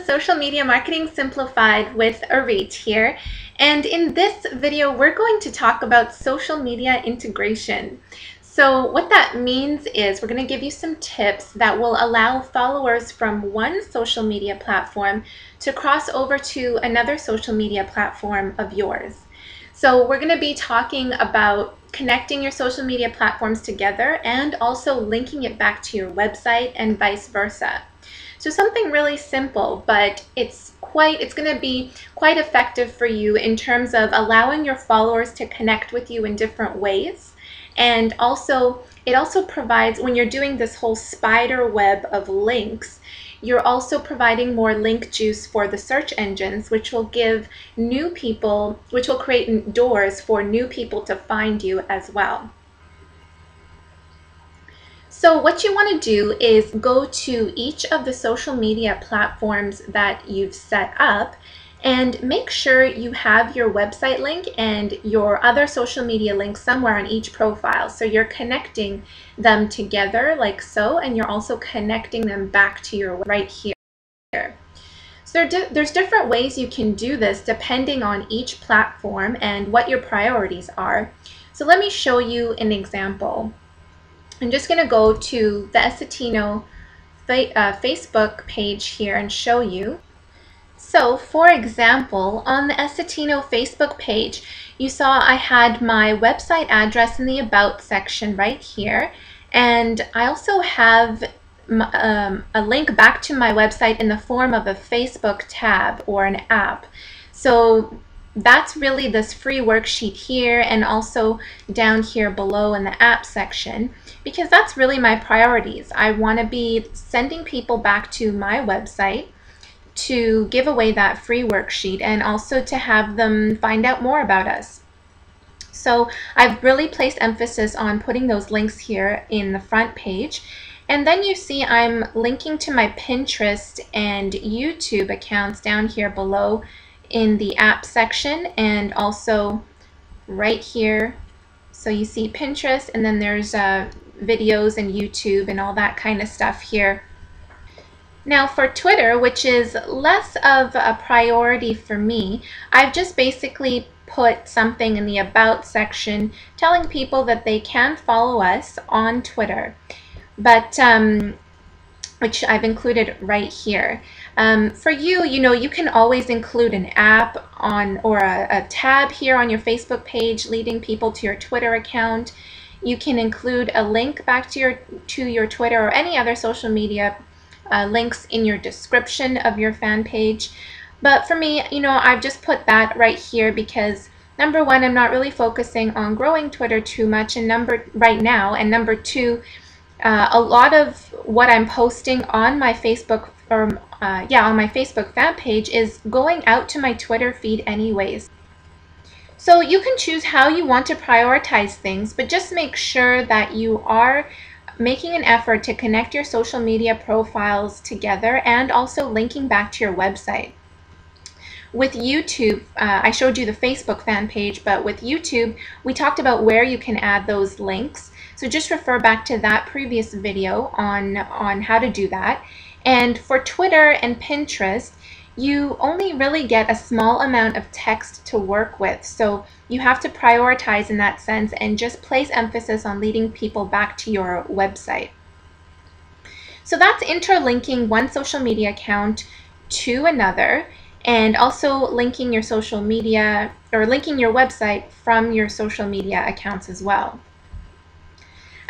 Social Media Marketing Simplified with Arit here. And in this video, we're going to talk about social media integration. So what that means is we're going to give you some tips that will allow followers from one social media platform to cross over to another social media platform of yours. So we're going to be talking about connecting your social media platforms together and also linking it back to your website and vice versa. So something really simple, but it's going to be quite effective for you in terms of allowing your followers to connect with you in different ways. And also, it also provides, when you're doing this whole spider web of links, you're also providing more link juice for the search engines, which will give new people, which will create doors for new people to find you as well. So what you want to do is go to each of the social media platforms that you've set up and make sure you have your website link and your other social media link somewhere on each profile. So you're connecting them together like so, and you're also connecting them back to your right here. So there's different ways you can do this depending on each platform and what your priorities are. So let me show you an example. I'm just going to go to the Essetino Facebook page here and show you. So for example, on the Essetino Facebook page, you saw I had my website address in the About section right here. And I also have a link back to my website in the form of a Facebook tab or an app. So that's really this free worksheet here and also down here below in the app section, because that's really my priorities. I want to be sending people back to my website to give away that free worksheet and also to have them find out more about us. So I've really placed emphasis on putting those links here in the front page. And then you see I'm linking to my Pinterest and YouTube accounts down here below in the app section and also right here. So you see Pinterest, and then there's videos and YouTube and all that kind of stuff here. Now for Twitter, which is less of a priority for me, I've just basically put something in the About section telling people that they can follow us on Twitter, but which I've included right here. For you, you can always include an app on or a tab here on your Facebook page leading people to your Twitter account. You can include a link back to your Twitter or any other social media links in your description of your fan page. But for me, I've just put that right here because number one, I'm not really focusing on growing Twitter too much right now, and number two, a lot of what I'm posting on my Facebook on my Facebook fan page is going out to my Twitter feed anyways. So you can choose how you want to prioritize things, but just make sure that you are making an effort to connect your social media profiles together and also linking back to your website. With YouTube, I showed you the Facebook fan page, but with YouTube, we talked about where you can add those links. So just refer back to that previous video on how to do that. And for Twitter and Pinterest, you only really get a small amount of text to work with. So you have to prioritize in that sense and just place emphasis on leading people back to your website. So that's interlinking one social media account to another, and also linking your social media or linking your website from your social media accounts as well.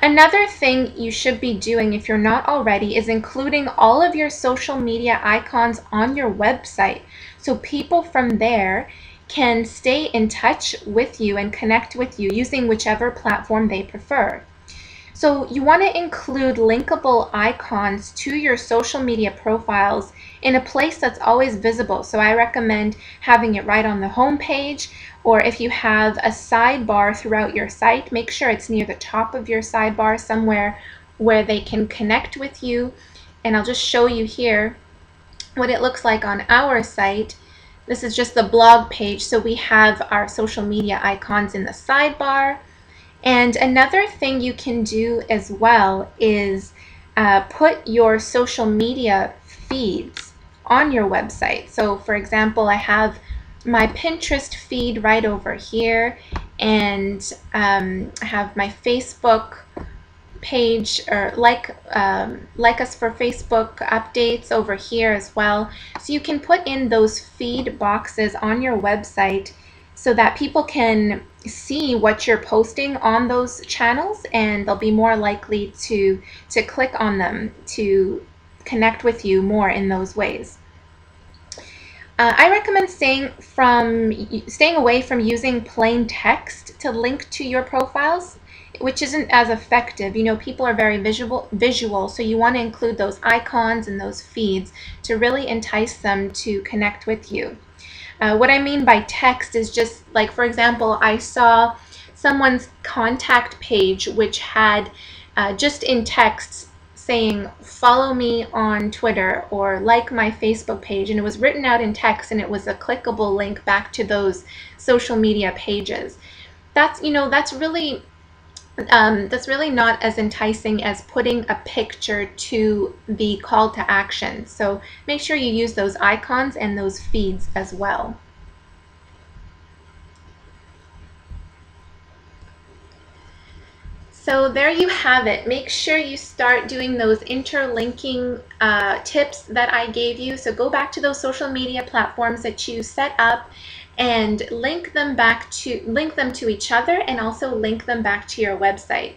Another thing you should be doing if you're not already is including all of your social media icons on your website so people from there can stay in touch with you and connect with you using whichever platform they prefer. So you want to include linkable icons to your social media profiles in a place that's always visible. So I recommend having it right on the home page, or if you have a sidebar throughout your site, make sure it's near the top of your sidebar somewhere where they can connect with you. And I'll just show you here what it looks like on our site. This is just the blog page, so we have our social media icons in the sidebar. And another thing you can do as well is put your social media feeds on your website. So for example, I have my Pinterest feed right over here, and I have my Facebook page, or like us for Facebook updates over here as well. So you can put in those feed boxes on your website so that people can see what you're posting on those channels, and they'll be more likely to click on them to connect with you more in those ways. I recommend staying away from using plain text to link to your profiles, which isn't as effective. You know, people are very visual, so you want to include those icons and those feeds to really entice them to connect with you. What I mean by text is just like, for example, I saw someone's contact page which had just in text saying follow me on Twitter or like my Facebook page, and it was written out in text, and it was a clickable link back to those social media pages. That's, you know, that's really not as enticing as putting a picture to the call to action. So make sure you use those icons and those feeds as well. So there you have it. Make sure you start doing those interlinking tips that I gave you. So go back to those social media platforms that you set up and link them to each other, and also link them back to your website.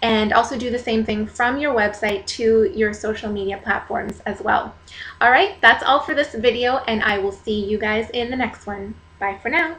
And also do the same thing from your website to your social media platforms as well. All right, that's all for this video, and I will see you guys in the next one. Bye for now.